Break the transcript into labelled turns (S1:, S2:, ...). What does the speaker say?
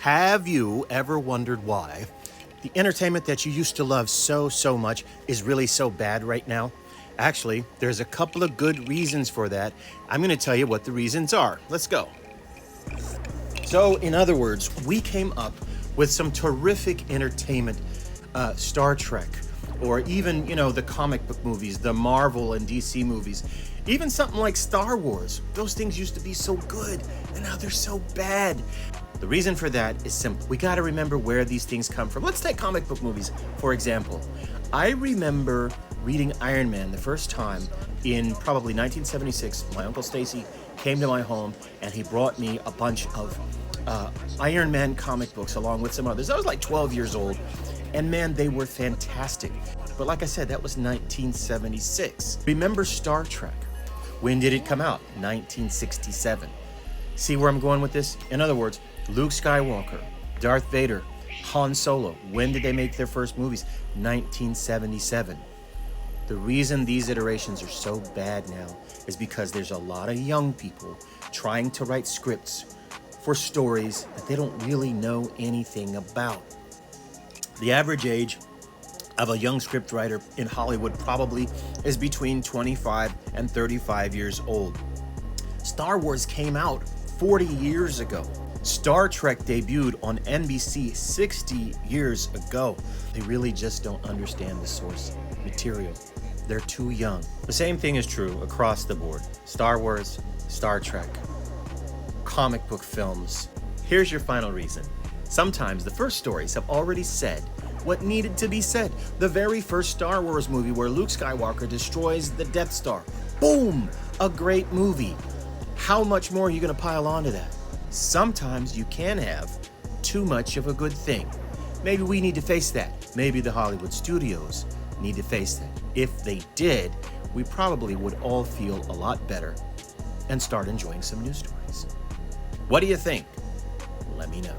S1: Have you ever wondered why the entertainment that you used to love so much is really so bad right now? Actually, there's a couple of good reasons for that. I'm going to tell you what the reasons are. Let's go. So, in other words, we came up with some terrific entertainment, Star Trek, or even, the comic book movies, the Marvel and DC movies, even something like Star Wars. Those things used to be so good, and now they're so bad. The reason for that is simple. We got to remember where these things come from. Let's take comic book movies, for example. I remember reading Iron Man the first time in probably 1976. My Uncle Stacy came to my home and he brought me a bunch of Iron Man comic books along with some others. I was like 12 years old, and man, they were fantastic. But like I said, that was 1976. Remember Star Trek? When did it come out? 1967. See where I'm going with this? In other words, Luke Skywalker, Darth Vader, Han Solo. When did they make their first movies? 1977. The reason these iterations are so bad now is because there's a lot of young people trying to write scripts for stories that they don't really know anything about. The average age of a young scriptwriter in Hollywood probably is between 25 and 35 years old. Star Wars came out 40 years ago. Star Trek debuted on NBC 60 years ago. They really just don't understand the source material. They're too young. The same thing is true across the board. Star Wars, Star Trek, comic book films. Here's your final reason. Sometimes the first stories have already said what needed to be said. The very first Star Wars movie where Luke Skywalker destroys the Death Star. Boom! A great movie. How much more are you going to pile onto that? Sometimes you can have too much of a good thing. Maybe we need to face that. Maybe the Hollywood studios need to face that. If they did, we probably would all feel a lot better and start enjoying some news stories. What do you think? Let me know.